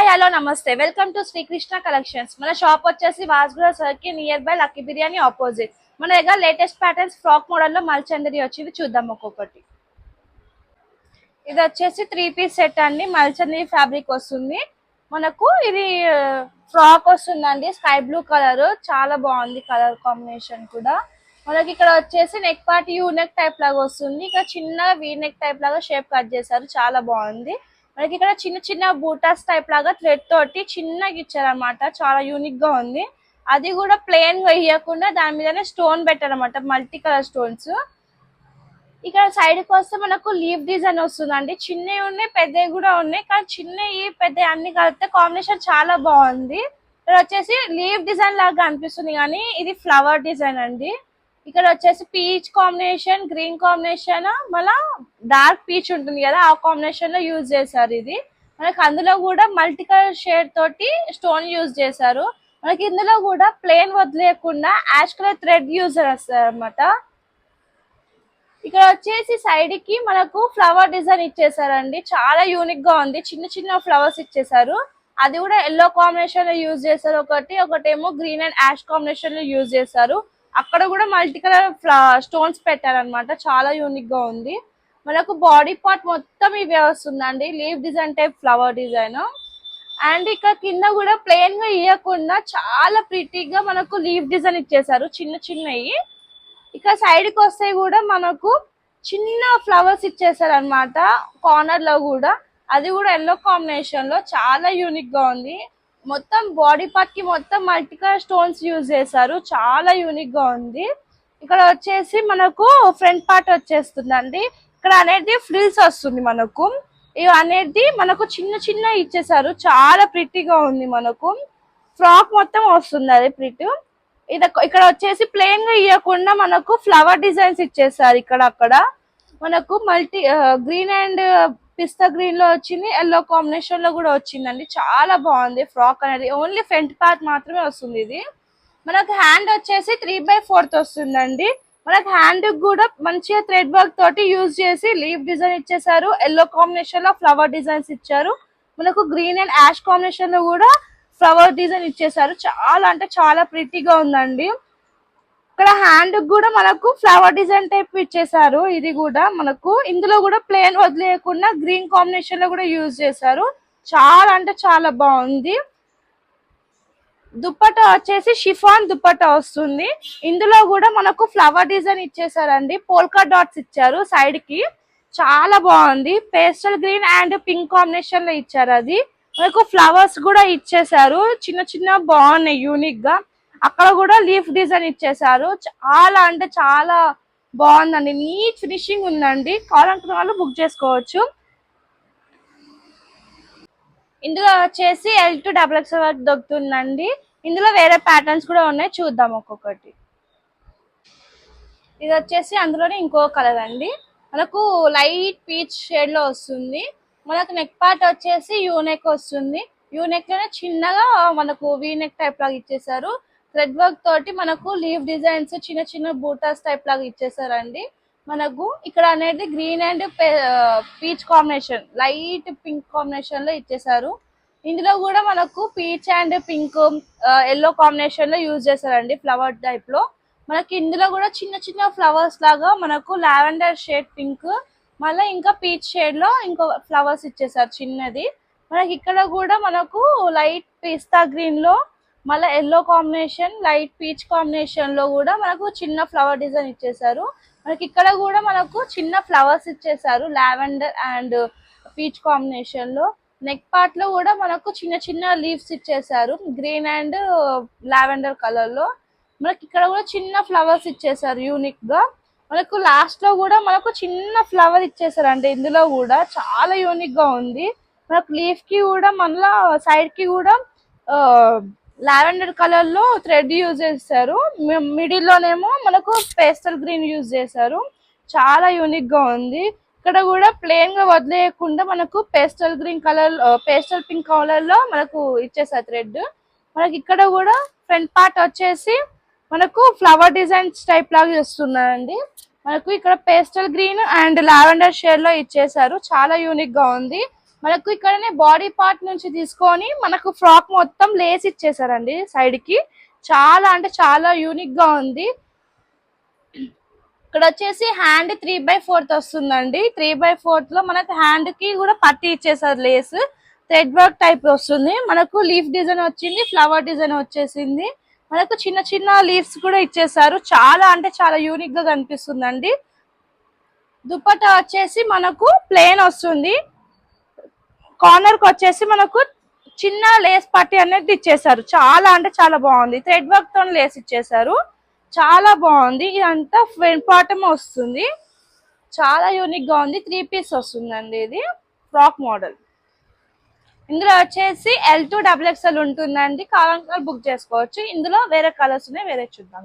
Hello నమస్తే welcome to Srikrishna collections. మన shop వచ్చేసి వాస్గుల circle near by lucky biryani opposite. మన దగ్గర లేటెస్ట్ ప్యాటర్న్స్ ఫ్రాక్ మోడల్లో మల్చందరి వచ్చింది, చూద్దాం ఒక్కొక్కటి. ఇది వచ్చేసి 3 పీస్ సెట్ అండి, మల్చందరి ఫ్యాబ్రిక్ వస్తుంది మనకు. ఇది ఫ్రాక్ వస్తుందండి, స్కై బ్లూ కలర్, చాలా బాగుంది కలర్ కాంబినేషన్ కూడా. మనకి ఇక్కడ వచ్చేసి neck part U neck type లాగా వస్తుంది, ఇక్కడ చిన్నగా వీ నెక్ టైప్ లాగా షేప్ కట్ చేశారు, చాలా బాగుంది. మనకి ఇక్కడ చిన్న చిన్న బూటాస్ టైప్ లాగా థ్రెడ్ తోటి చిన్నగా ఇచ్చారనమాట, చాలా యూనిక్ గా ఉంది. అది కూడా ప్లెయిన్ గా ఇవ్వకుండా దాని మీదనే స్టోన్ పెట్టారనమాట, మల్టీ కలర్ స్టోన్స్. ఇక్కడ సైడ్ కి వస్తే మనకు లీఫ్ డిజైన్ వస్తుందండి, చిన్నవి ఉన్నాయి పెద్దవి కూడా ఉన్నాయి, కానీ చిన్నవి పెద్ద అన్ని కలిపితే కాంబినేషన్ చాలా బాగుంది. ఇక్కడ వచ్చేసి లీఫ్ డిజైన్ లాగా అనిపిస్తుంది కానీ ఇది ఫ్లవర్ డిజైన్ అండి. ఇక్కడ వచ్చేసి పీచ్ కాంబినేషన్, గ్రీన్ కాంబినేషన్, మళ్ళా డార్క్ పీచ్ ఉంటుంది కదా, ఆ కాంబినేషన్ లో యూజ్ చేశారు. ఇది మనకి అందులో కూడా మల్టీ కలర్ షేడ్ తోటి స్టోన్ యూజ్ చేశారు. మనకి ఇందులో కూడా ప్లేన్ వదిలేయకుండా యాష్ కలర్ థ్రెడ్ యూజ్ చేస్తారు అనమాట. ఇక్కడ వచ్చేసి సైడ్ కి మనకు ఫ్లవర్ డిజైన్ ఇచ్చేసారండి, చాలా యూనిక్ గా ఉంది. చిన్న చిన్న ఫ్లవర్స్ ఇచ్చేసారు, అది కూడా ఎల్లో కాంబినేషన్ లో యూజ్ చేశారు. ఒకటేమో గ్రీన్ అండ్ యాష్ కాంబినేషన్ లో యూజ్ చేశారు. అక్కడ కూడా మల్టీ కలర్ స్టోన్స్ పెట్టారనమాట, చాలా యూనిక్ గా ఉంది. మనకు బాడీ పార్ట్ మొత్తం ఇవే వస్తుందండి, leave design type flower design. And ఇక్కడ కింద కూడా ప్లెయిన్ గా ఇవ్వకుండా చాలా ప్రిటీగా మనకు లీవ్ డిజైన్ ఇచ్చేసారు, చిన్న చిన్నవి. ఇక్కడ సైడ్ కి వస్తే కూడా మనకు చిన్న ఫ్లవర్స్ ఇచ్చేసారు అనమాట కార్నర్ లో కూడా, అది కూడా ఎల్లో కాంబినేషన్ లో చాలా యూనిక్ గా ఉంది. మొత్తం బాడీ పార్ట్ కి మొత్తం మల్టీ కలర్ స్టోన్స్ యూజ్ చేశారు, చాలా యూనిక్ గా ఉంది. ఇక్కడ వచ్చేసి మనకు ఫ్రంట్ పార్ట్ వచ్చేస్తుందండి, ఇక్కడ అనేది ఫ్రిల్స్ వస్తుంది మనకు. ఇవి అనేది మనకు చిన్న చిన్న ఇచ్చేసారు, చాలా ప్రిటీగా ఉంది. మనకు ఫ్రాక్ మొత్తం వస్తుంది అది ప్రిట్. ఇక్కడ వచ్చేసి ప్లెయిన్ గా ఇవ్వకుండా మనకు ఫ్లవర్ డిజైన్స్ ఇచ్చేసారు. ఇక్కడ అక్కడ మనకు multi green and pista green లో వచ్చింది, ఎల్లో కాంబినేషన్ లో కూడా వచ్చిందండి, చాలా బాగుంది ఫ్రాక్ అనేది. ఓన్లీ ఫ్రంట్ పార్ట్ మాత్రమే వస్తుంది. ఇది మనకు హ్యాండ్ వచ్చేసి 3/4 వస్తుందండి. మనకు హ్యాండ్ కూడా మంచిగా థ్రెడ్ వర్క్ తోటి యూజ్ చేసి లీఫ్ డిజైన్ ఇచ్చేసారు, ఎల్లో కాంబినేషన్ లో ఫ్లవర్ డిజైన్స్ ఇచ్చారు. మనకు గ్రీన్ అండ్ యాష్ కాంబినేషన్ లో కూడా ఫ్లవర్ డిజైన్ ఇచ్చేసారు, చాలా అంటే చాలా ప్రిటీగా ఉందండి. ఇక్కడ హ్యాండ్ కూడా మనకు ఫ్లవర్ డిజైన్ టైప్ ఇచ్చేసారు. ఇది కూడా మనకు ఇందులో కూడా ప్లేన్ వదిలేయకుండా గ్రీన్ కాంబినేషన్ లో కూడా యూజ్ చేశారు, చాలా అంటే చాలా బాగుంది. దుప్పట్టా వచ్చేసి షిఫాన్ దుప్పట్టా వస్తుంది, ఇందులో కూడా మనకు ఫ్లవర్ డిజైన్ ఇచ్చేసారండి, పోల్కా డాట్స్ ఇచ్చారు సైడ్ కి, చాలా బాగుంది. Pastel green and pink combination లో ఇచ్చారు. అది మనకు ఫ్లవర్స్ కూడా ఇచ్చేసారు, చిన్న చిన్న బాగున్నాయి యూనిక్ గా. అక్కడ కూడా లీఫ్ డిజైన్ ఇచ్చేసారు, చాలా అంటే చాలా బాగుందండి, నీట్ ఫినిషింగ్ ఉందండి. కావాలనుకున్న వాళ్ళు బుక్ చేసుకోవచ్చు. ఇందులో వచ్చేసి L2XXL వరకు దొరుకుతుందండి. ఇందులో వేరే ప్యాటర్న్స్ కూడా ఉన్నాయి, చూద్దాం ఒక్కొక్కటి. ఇది వచ్చేసి అందులోనే ఇంకో కలర్ అండి, మనకు లైట్ పీచ్ షేడ్ లో వస్తుంది. మనకు నెక్ పార్ట్ వచ్చేసి యూనెక్ వస్తుంది, యూనెక్ లోనే చిన్నగా మనకు వీ నెక్ టైప్ లాగా ఇచ్చేసారు. థ్రెడ్ వర్క్ తోటి మనకు లీవ్ డిజైన్స్ చిన్న చిన్న బూటాస్ టైప్ లాగా ఇచ్చేసారండి. మనకు ఇక్కడ అనేది green and peach combination, light pink combination లో ఇచ్చేసారు. ఇందులో కూడా మనకు peach and pink yellow combination లో యూజ్ చేశారండి, ఫ్లవర్ టైప్ లో. మనకి ఇందులో కూడా చిన్న చిన్న ఫ్లవర్స్ లాగా మనకు లావెండర్ షేడ్ పింక్, మళ్ళీ ఇంకా పీచ్ షేడ్ లో ఇంకో ఫ్లవర్స్ ఇచ్చేసారు చిన్నది. మనకి ఇక్కడ కూడా మనకు లైట్ పిస్తా గ్రీన్ లో, మళ్ళీ yellow combination, light peach combination లో కూడా మనకు చిన్న ఫ్లవర్ డిజైన్ ఇచ్చేసారు. మనకి ఇక్కడ కూడా మనకు చిన్న ఫ్లవర్స్ ఇచ్చేసారు, లావెండర్ అండ్ పీచ్ కాంబినేషన్ లో. నెక్ పార్ట్ లో కూడా మనకు చిన్న చిన్న లీవ్స్ ఇచ్చేసారు, గ్రీన్ అండ్ లావెండర్ కలర్ లో. మనకి ఇక్కడ కూడా చిన్న ఫ్లవర్స్ ఇచ్చేసారు యూనిక్ గా. మనకు లాస్ట్ లో కూడా మనకు చిన్న ఫ్లవర్ ఇచ్చేసారు అంటే ఇందులో కూడా చాలా యూనిక్ గా ఉంది. మనకు లీఫ్ కి కూడా మళ్ళా సైడ్ కి కూడా లావెండర్ కలర్ లో థ్రెడ్ యూజ్ చేస్తారు, మిడిల్ లోనేమో మనకు పేస్టల్ గ్రీన్ యూజ్ చేశారు, చాలా యూనిక్ గా ఉంది. ఇక్కడ కూడా ప్లెయిన్ గా వదిలేయకుండా మనకు pastel green colour, pastel pink colour లో మనకు ఇచ్చేసారు థ్రెడ్. మనకి ఇక్కడ కూడా ఫ్రంట్ పార్ట్ వచ్చేసి మనకు ఫ్లవర్ డిజైన్స్ టైప్ లాగా వస్తున్నాయండి. మనకు ఇక్కడ pastel green and lavender shade లో ఇచ్చేసారు, చాలా యూనిక్ గా ఉంది. మనకు ఇక్కడనే బాడీ పార్ట్ నుంచి తీసుకొని మనకు ఫ్రాక్ మొత్తం లేస్ ఇచ్చేసారండి సైడ్ కి. చాలా అంటే చాలా యూనిక్ గా ఉంది. ఇక్కడ వచ్చేసి హ్యాండ్ 3/4 వస్తుందండి. 3/4 లో మనకు హ్యాండ్ కి కూడా పట్టి ఇచ్చేసారు లేస్. థ్రెడ్ వర్క్ టైప్ వస్తుంది. మనకు లీఫ్ డిజైన్ వచ్చింది, ఫ్లవర్ డిజైన్ వచ్చేసింది. మనకు చిన్న చిన్న లీవ్స్ కూడా ఇచ్చేసారు. చాలా అంటే చాలా యూనిక్ గా కనిపిస్తుందండి. దుపట్టా వచ్చేసి మనకు ప్లెయిన్ వస్తుంది. కార్నర్ కి వచ్చేసి మనకు చిన్న లేస్ పట్టి అనేది ఇచ్చేసారు. చాలా అంటే చాలా బాగుంది. థ్రెడ్ వర్క్ తో లేస్ ఇచ్చేసారు. చాలా బాగుంది. ఇదంతా ఫ్రంట్ పార్టమ్ వస్తుంది. చాలా యూనిక్ గా ఉంది. 3 పీస్ వస్తుందండి. ఇది ఫ్రాక్ మోడల్. ఇందులో వచ్చేసి L2 XXL ఉంటుందండి. కావాలంటే బుక్ చేసుకోవచ్చు. ఇందులో వేరే కలర్స్ ఉన్నాయి, వేరే చూద్దాం.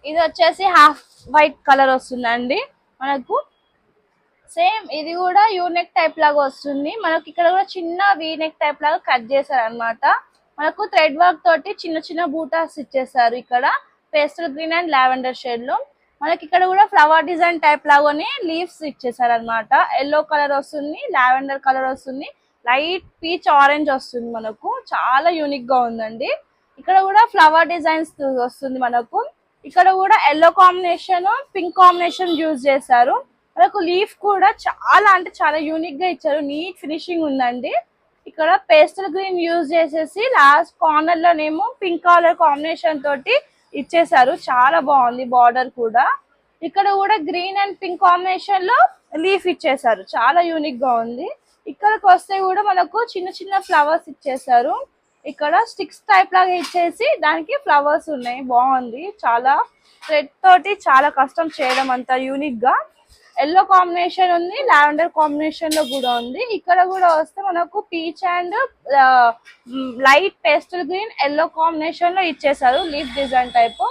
ఇది వచ్చేసి హాఫ్ వైట్ కలర్ వస్తుందండి. మనకు సేమ్ ఇది కూడా యూనెక్ టైప్ లాగా వస్తుంది. మనకి ఇక్కడ కూడా చిన్న వీనెక్ టైప్ లాగా కట్ చేశారు అనమాట. మనకు థ్రెడ్ వర్క్ తోటి చిన్న చిన్న బూటాస్ ఇచ్చేసారు. ఇక్కడ pastel green and lavender shade లో మనకి ఇక్కడ కూడా ఫ్లవర్ డిజైన్ టైప్ లాగానే లీవ్స్ ఇచ్చేసారు అనమాట. ఎల్లో కలర్ వస్తుంది, లావెండర్ కలర్ వస్తుంది, లైట్ పీచ్ ఆరెంజ్ వస్తుంది. మనకు చాలా యూనిక్ గా ఉందండి. ఇక్కడ కూడా ఫ్లవర్ డిజైన్స్ వస్తుంది. మనకు ఇక్కడ కూడా yellow combination, pink combination use చేశారు. మనకు లీఫ్ కూడా చాలా అంటే చాలా యూనిక్ గా ఇచ్చారు. నీట్ ఫినిషింగ్ ఉందండి. ఇక్కడ పేస్టల్ గ్రీన్ యూజ్ చేసేసి లాస్ట్ కార్నర్ లోనేమో పింక్ కలర్ కాంబినేషన్ తోటి ఇచ్చేసారు. చాలా బాగుంది. బార్డర్ కూడా ఇక్కడ కూడా గ్రీన్ అండ్ పింక్ కాంబినేషన్ లో లీఫ్ ఇచ్చేసారు. చాలా యూనిక్ గా ఉంది. ఇక్కడికి వస్తే కూడా మనకు చిన్న చిన్న ఫ్లవర్స్ ఇచ్చేసారు. ఇక్కడ స్టిక్స్ టైప్ లాగా ఇచ్చేసి దానికి ఫ్లవర్స్ ఉన్నాయి. బాగుంది. చాలా థ్రెడ్ తోటి చాలా కష్టం చేయడం అంత యూనిక్ గా. ఎల్లో కాంబినేషన్ ఉంది, లావెండర్ కాంబినేషన్ లో కూడా ఉంది. ఇక్కడ కూడా వస్తే మనకు peach and light pastel green yellow combination లో ఇచ్చేసారు. లీఫ్ డిజైన్ టైప్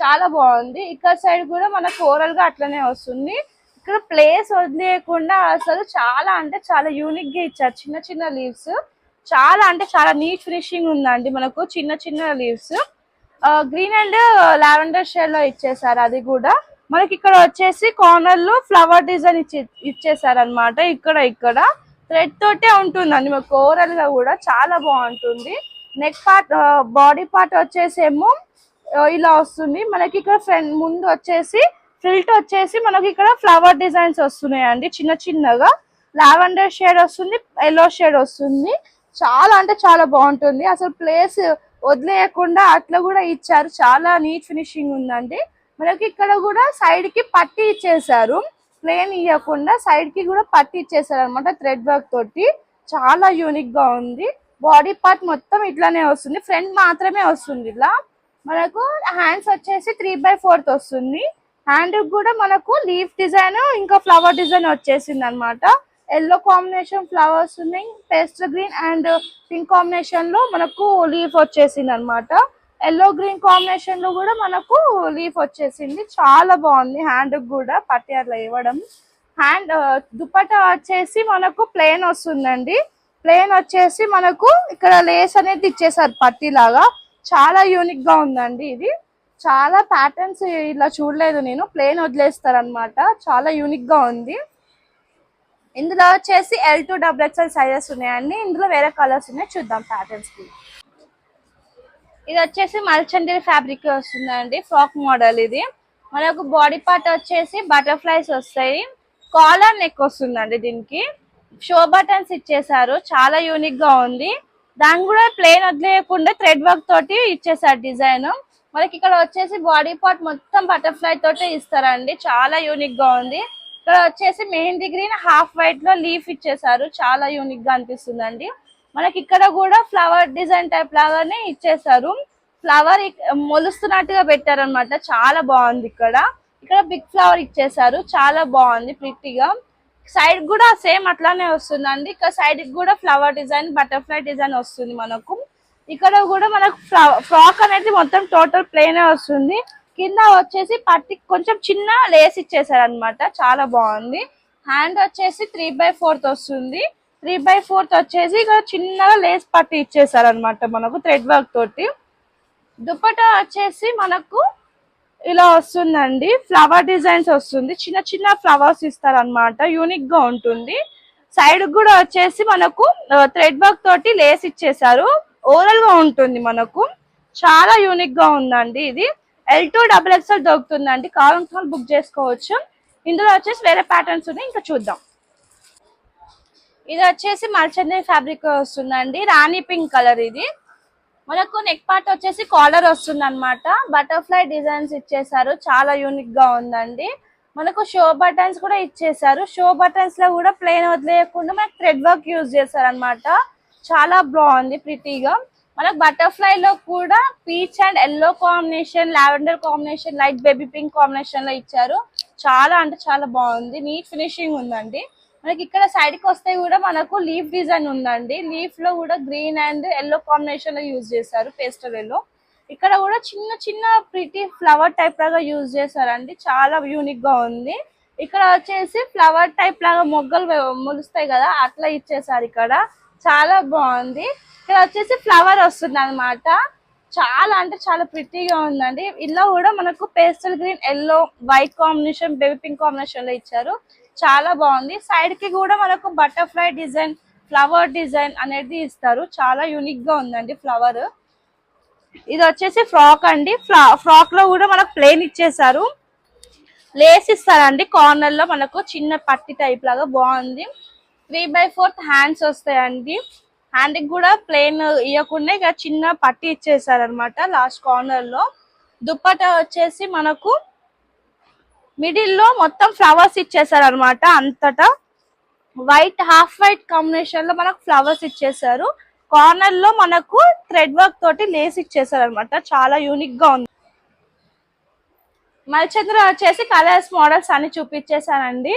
చాలా బాగుంది. ఇక్కడ సైడ్ కూడా మనకు ఓవరాల్ గా అట్లనే వస్తుంది. ఇక్కడ ప్లేస్ వదిలేయకుండా అసలు చాలా అంటే చాలా యూనిక్ గా ఇచ్చారు. చిన్న చిన్న లీవ్స్ చాలా అంటే చాలా నీట్ ఫినిషింగ్ ఉందండి. మనకు చిన్న చిన్న leaves green and lavender shade లో ఇచ్చేసారు. అది కూడా మనకి ఇక్కడ వచ్చేసి కార్నర్ లో ఫ్లవర్ డిజైన్ ఇచ్చేసారు అనమాట. ఇక్కడ థ్రెడ్ తోటే ఉంటుందండి. మనకు ఓవరాల్ గా కూడా చాలా బాగుంటుంది. నెక్ పార్ట్ బాడీ పార్ట్ వచ్చేసేమో ఇలా వస్తుంది. మనకి ఇక్కడ ఫ్రంట్ ముందు వచ్చేసి ఫ్రిల్ట్ వచ్చేసి మనకి ఇక్కడ ఫ్లవర్ డిజైన్స్ వస్తున్నాయండి. చిన్న చిన్నగా లావెండర్ షేడ్ వస్తుంది, ఎల్లో షేడ్ వస్తుంది. చాలా అంటే చాలా బాగుంటుంది. అసలు ప్లేస్ వదిలేయకుండా అట్లా కూడా ఇచ్చారు. చాలా నీట్ ఫినిషింగ్ ఉందండి. మనకి ఇక్కడ కూడా సైడ్ కి పట్టి ఇచ్చేసారు. ప్లేన్ ఇవ్వకుండా సైడ్ కి కూడా పట్టి ఇచ్చేసారు అనమాట. థ్రెడ్ వర్క్ తోటి చాలా యూనిక్ గా ఉంది. బాడీ పార్ట్ మొత్తం ఇట్లానే వస్తుంది. ఫ్రంట్ మాత్రమే వస్తుంది. ఇలా మనకు హ్యాండ్స్ వచ్చేసి 3/4 వస్తుంది. హ్యాండ్ కూడా మనకు లీఫ్ డిజైన్ ఇంకా ఫ్లవర్ డిజైన్ వచ్చేసింది అనమాట. ఎల్లో కాంబినేషన్ ఫ్లవర్స్ ఉన్నాయి. Pastel green and pink combination లో మనకు లీఫ్ వచ్చేసింది అనమాట. ఎల్లో గ్రీన్ కాంబినేషన్ లో కూడా మనకు లీఫ్ వచ్చేసింది. చాలా బాగుంది. హ్యాండ్ కూడా పట్టి అట్లా ఇవ్వడం. హ్యాండ్ దుపట్టా వచ్చేసి మనకు ప్లెయిన్ వస్తుందండి. ప్లెయిన్ వచ్చేసి మనకు ఇక్కడ లేస్ అనేది ఇచ్చేసారు పట్టి లాగా. చాలా యూనిక్ గా ఉందండి. ఇది చాలా ప్యాటర్న్స్ ఇలా చూడలేదు నేను. ప్లెయిన్ వదిలేస్తారు అనమాట. చాలా యూనిక్ గా ఉంది. ఇందులో వచ్చేసి L2 XXL సైజెస్ ఉన్నాయండి. ఇందులో వేరే కలర్స్ ఉన్నాయి. చూద్దాం ప్యాటర్న్స్ కి. ఇది వచ్చేసి మల్చందరి ఫ్యాబ్రిక్ వస్తుందండి. ఫ్రాక్ మోడల్ ఇది. మనకు బాడీ పార్ట్ వచ్చేసి బటర్ఫ్లైస్ వస్తాయి. కాలర్ నెక్ వస్తుందండి. దీనికి షో బటన్స్ ఇచ్చేసారు. చాలా యూనిక్ గా ఉంది. దాన్ని కూడా ప్లెయిన్ వదిలేయకుండా థ్రెడ్ వర్క్ తోటి ఇచ్చేసారు డిజైన్. మనకి ఇక్కడ వచ్చేసి బాడీ పార్ట్ మొత్తం బటర్ఫ్లై తోటి ఇస్తారండి. చాలా యూనిక్ గా ఉంది. ఇక్కడ వచ్చేసి మెహందీ గ్రీన్ హాఫ్ వైట్ లో లీఫ్ ఇచ్చేసారు. చాలా యూనిక్ గా అనిపిస్తుందండి. మనకి ఇక్కడ కూడా ఫ్లవర్ డిజైన్ టైప్ లాగానే ఇచ్చేసారు. ఫ్లవర్ మొలుస్తున్నట్టుగా పెట్టారనమాట. చాలా బాగుంది. ఇక్కడ బిగ్ ఫ్లవర్ ఇచ్చేసారు. చాలా బాగుంది ప్రిట్టిగా. సైడ్ కూడా సేమ్ అట్లానే వస్తుందండి. ఇక్కడ సైడ్ కూడా ఫ్లవర్ డిజైన్ బటర్ఫ్లై డిజైన్ వస్తుంది మనకు. ఇక్కడ కూడా మనకు ఫ్రాక్ అనేది మొత్తం టోటల్ ప్లెయిన్ వస్తుంది. కింద వచ్చేసి పట్టి కొంచెం చిన్న లేస్ ఇచ్చేసారు అనమాట. చాలా బాగుంది. హ్యాండ్ వచ్చేసి 3/4 వస్తుంది. 3/4 వచ్చేసి ఇక్కడ చిన్నగా లేస్ పట్టి ఇచ్చేసారు అనమాట మనకు థ్రెడ్ వర్క్ తోటి. దుపట్టా వచ్చేసి మనకు ఇలా వస్తుందండి. ఫ్లవర్ డిజైన్స్ వస్తుంది. చిన్న చిన్న ఫ్లవర్స్ ఇస్తారు అనమాట. యూనిక్ గా ఉంటుంది. సైడ్ కూడా వచ్చేసి మనకు థ్రెడ్ వర్క్ తోటి లేస్ ఇచ్చేసారు. ఓవరాల్ గా ఉంటుంది మనకు. చాలా యూనిక్ గా ఉందండి ఇది. L2 XXL దొరుకుతుందండి. కావాలంటే బుక్ చేసుకోవచ్చు. ఇందులో వచ్చేసి వేరే ప్యాటర్న్స్ ఉన్నాయి, ఇంకా చూద్దాం. ఇది వచ్చేసి మల్చందరి ఫ్యాబ్రిక్ వస్తుందండి. రాణి పింక్ కలర్ ఇది. మనకు నెక్ పార్ట్ వచ్చేసి కాలర్ వస్తుంది అనమాట. బటర్ఫ్లై డిజైన్స్ ఇచ్చేసారు. చాలా యూనిక్ గా ఉందండి. మనకు షో బటన్స్ కూడా ఇచ్చేసారు. షో బటన్స్ లో కూడా ప్లెయిన్ వదిలేయకుండా మనకు థ్రెడ్ వర్క్ యూజ్ చేశారు అనమాట. చాలా బాగుంది ప్రిటీగా. మనకు బటర్ఫ్లై లో కూడా peach and yellow combination, lavender combination, light baby pink combination లో ఇచ్చారు. చాలా అంటే చాలా బాగుంది. నీట్ ఫినిషింగ్ ఉందండి. మనకి ఇక్కడ సైడ్ కి వస్తే కూడా మనకు లీఫ్ డిజైన్ ఉందండి. లీఫ్ లో కూడా గ్రీన్ అండ్ ఎల్లో కాంబినేషన్ లో యూజ్ చేశారు, పేస్టల్ ఎల్లో. ఇక్కడ కూడా చిన్న చిన్న ప్రిటీ ఫ్లవర్ టైప్ లాగా యూజ్ చేశారండి. చాలా యూనిక్ గా ఉంది. ఇక్కడ వచ్చేసి ఫ్లవర్ టైప్ లాగా మొగ్గలు మొలుస్తాయి కదా, అట్లా ఇచ్చేసారు ఇక్కడ. చాలా బాగుంది. ఇక్కడ వచ్చేసి ఫ్లవర్ వస్తుంది అనమాట. చాలా అంటే చాలా ప్రిటీగా ఉందండి. ఇలా కూడా మనకు pastel green, yellow, white combination, baby pink combination లో ఇచ్చారు. చాలా బాగుంది. సైడ్ కి కూడా మనకు బటర్ఫ్లై డిజైన్, ఫ్లవర్ డిజైన్ అనేది ఇస్తారు. చాలా యూనిక్ గా ఉందండి ఫ్లవర్. ఇది వచ్చేసి ఫ్రాక్ అండి. ఫ్రాక్ లో కూడా మనకు ప్లేన్ ఇచ్చేసారు. లేస్ ఇస్తారండి కార్నర్ లో. మనకు చిన్న పట్టి టైప్ లాగా బాగుంది. 3/4 హ్యాండ్స్ వస్తాయండి. హ్యాండ్ కి కూడా ప్లేన్ ఇవ్వకుండా ఇక చిన్న పట్టి ఇచ్చేసారు అనమాట లాస్ట్ కార్నర్ లో. దుప్పటా వచ్చేసి మనకు మిడిల్ లో మొత్తం ఫ్లవర్స్ ఇచ్చేసారు అనమాట. అంతటా వైట్, హాఫ్ వైట్ కాంబినేషన్ లో మనకు ఫ్లవర్స్ ఇచ్చేసారు. కార్నర్ లో మనకు థ్రెడ్ వర్క్ తోటి లేస్ ఇచ్చేసారు అనమాట. చాలా యూనిక్ గా ఉంది. మల్చంద్ర వచ్చేసి కలర్స్, మోడల్స్ అన్ని చూపించేసానండి.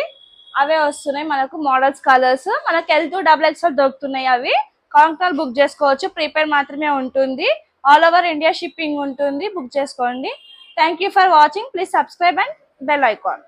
అవే వస్తున్నాయి మనకు మోడల్స్, కలర్స్. మనకు L2 XXL దొరుకుతున్నాయి. అవి కాంక్టర్ బుక్ చేసుకోవచ్చు. ప్రీపెయిడ్ మాత్రమే ఉంటుంది. ఆల్ ఓవర్ ఇండియా షిప్పింగ్ ఉంటుంది. బుక్ చేసుకోండి. Thank you for watching. Please subscribe and bell icon.